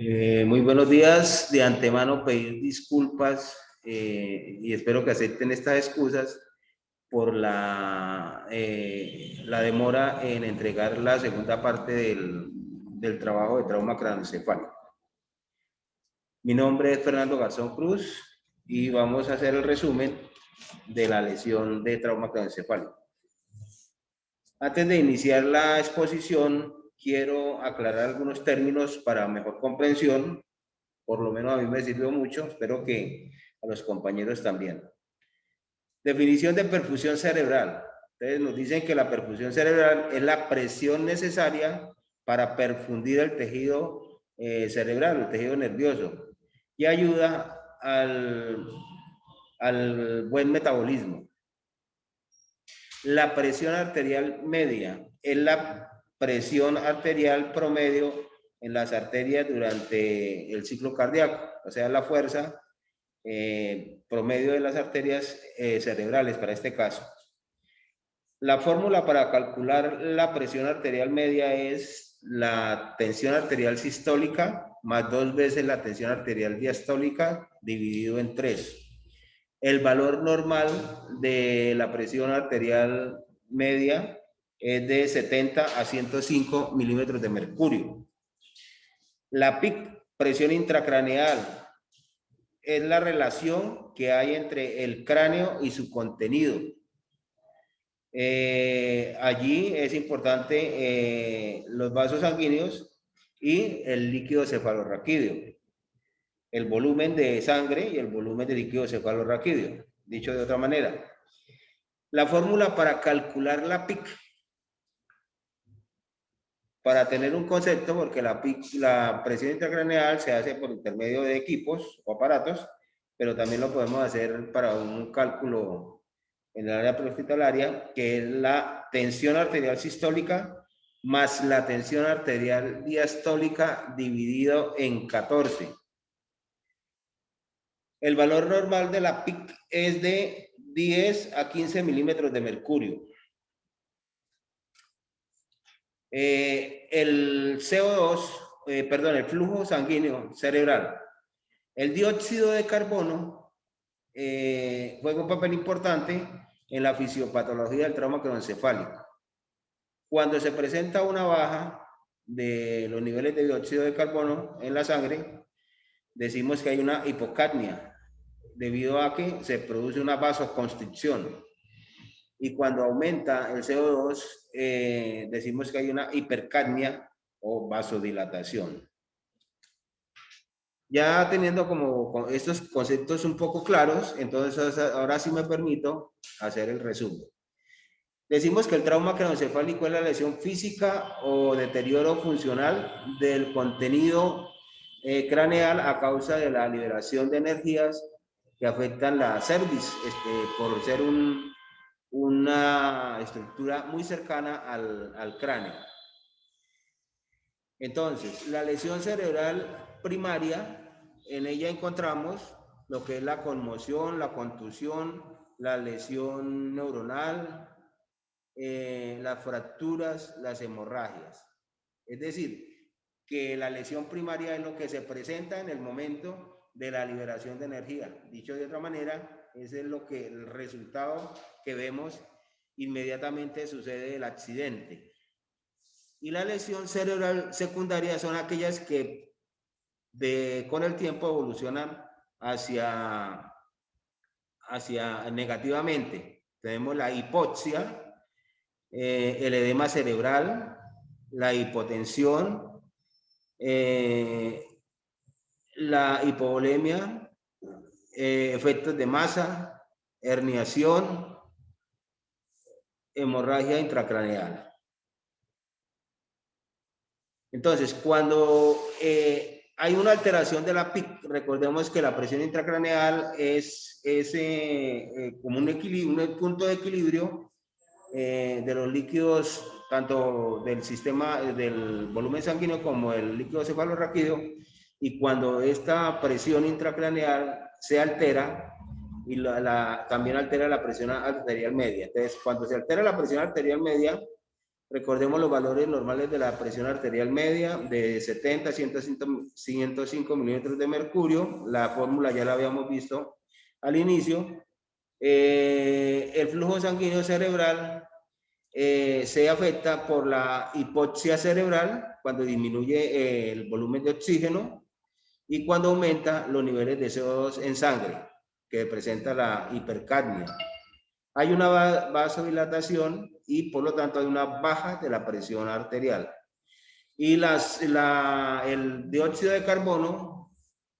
Muy buenos días. De antemano pedir disculpas y espero que acepten estas excusas por la demora en entregar la segunda parte del trabajo de trauma craneoencefálico. Mi nombre es Fernando Garzón Cruz y vamos a hacer el resumen de la lesión de trauma craneoencefálico. Antes de iniciar la exposición, quiero aclarar algunos términos para mejor comprensión. Por lo menos a mí me sirvió mucho, espero que a los compañeros también. Definición de perfusión cerebral. Ustedes nos dicen que la perfusión cerebral es la presión necesaria para perfundir el tejido cerebral, el tejido nervioso, y ayuda al buen metabolismo. La presión arterial media es la presión arterial promedio en las arterias durante el ciclo cardíaco, o sea, la fuerza promedio de las arterias cerebrales para este caso. La fórmula para calcular la presión arterial media es la tensión arterial sistólica más 2 veces la tensión arterial diastólica dividido en 3. El valor normal de la presión arterial media es de 70 a 105 milímetros de mercurio. La PIC, presión intracraneal, es la relación que hay entre el cráneo y su contenido. Allí es importante los vasos sanguíneos y el líquido cefalorraquídeo, el volumen de sangre y el volumen de líquido cefalorraquídeo, dicho de otra manera. La fórmula para calcular la PIC, para tener un concepto, porque la PIC, la presión intracraneal se hace por intermedio de equipos o aparatos, pero también lo podemos hacer para un cálculo en el área prehospitalaria, que es la tensión arterial sistólica más la tensión arterial diastólica dividido en 14. El valor normal de la PIC es de 10 a 15 milímetros de mercurio. El CO2, el flujo sanguíneo cerebral. El dióxido de carbono juega un papel importante en la fisiopatología del trauma craneoencefálico. Cuando se presenta una baja de los niveles de dióxido de carbono en la sangre, decimos que hay una hipocapnia, debido a que se produce una vasoconstricción. Y cuando aumenta el CO2, decimos que hay una hipercapnia o vasodilatación. Ya teniendo como estos conceptos un poco claros, entonces ahora sí me permito hacer el resumen. Decimos que el trauma craneoencefálico es la lesión física o deterioro funcional del contenido craneal a causa de la liberación de energías que afectan la cervix, por ser una estructura muy cercana al cráneo. Entonces, la lesión cerebral primaria, en ella encontramos lo que es la conmoción, la contusión, la lesión neuronal, las fracturas, las hemorragias. Es decir, que la lesión primaria es lo que se presenta en el momento de la liberación de energía. Dicho de otra manera, ese es el resultado que vemos inmediatamente sucede el accidente. Y la lesión cerebral secundaria son aquellas que con el tiempo evolucionan hacia negativamente. Tenemos la hipoxia, el edema cerebral, la hipotensión, la hipovolemia, efectos de masa, herniación, hemorragia intracraneal. Entonces, cuando hay una alteración de la PIC, recordemos que la presión intracraneal es como un punto de equilibrio de los líquidos, tanto del sistema, del volumen sanguíneo como el líquido cefalorraquídeo, y cuando esta presión intracraneal se altera, y también altera la presión arterial media. Entonces, cuando se altera la presión arterial media, Recordemos los valores normales de la presión arterial media de 70 a 105 milímetros de mercurio. La fórmula ya la habíamos visto al inicio. El flujo sanguíneo cerebral se afecta por la hipoxia cerebral cuando disminuye el volumen de oxígeno y cuando aumenta los niveles de CO2 en sangre, que presenta la hipercapnia. Hay una vasodilatación y por lo tanto hay una baja de la presión arterial. Y el dióxido de carbono,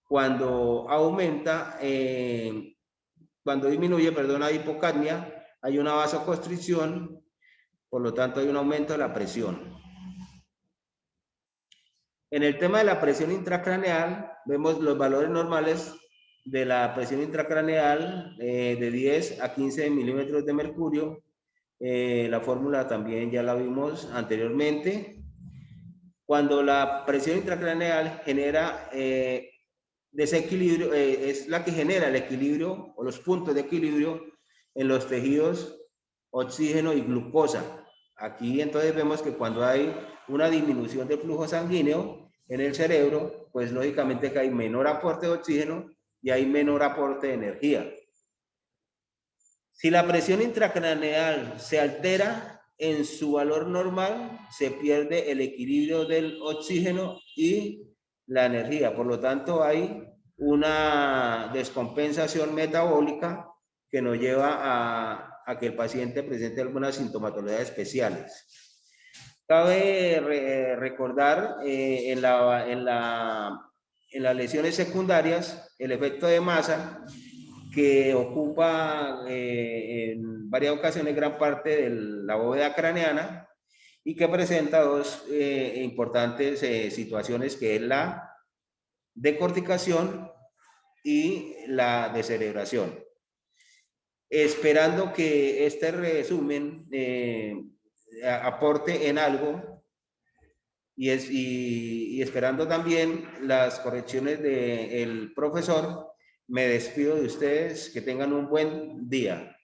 cuando aumenta, cuando disminuye, perdón, la hipocapnia, hay una vasoconstricción, por lo tanto hay un aumento de la presión. En el tema de la presión intracraneal, vemos los valores normales de la presión intracraneal de 10 a 15 milímetros de mercurio. La fórmula también ya la vimos anteriormente. Cuando la presión intracraneal genera desequilibrio, es la que genera el equilibrio o los puntos de equilibrio en los tejidos oxígeno y glucosa. Aquí entonces vemos que cuando hay una disminución del flujo sanguíneo en el cerebro, pues lógicamente que hay menor aporte de oxígeno y hay menor aporte de energía. Si la presión intracraneal se altera en su valor normal, se pierde el equilibrio del oxígeno y la energía. Por lo tanto, hay una descompensación metabólica que nos lleva a que el paciente presente algunas sintomatologías especiales. Cabe recordar en las lesiones secundarias el efecto de masa, que ocupa en varias ocasiones gran parte de la bóveda craneana y que presenta dos importantes situaciones, que es la decorticación y la descerebración. Esperando que este resumen aporte en algo y esperando también las correcciones del profesor, me despido de ustedes. Que tengan un buen día.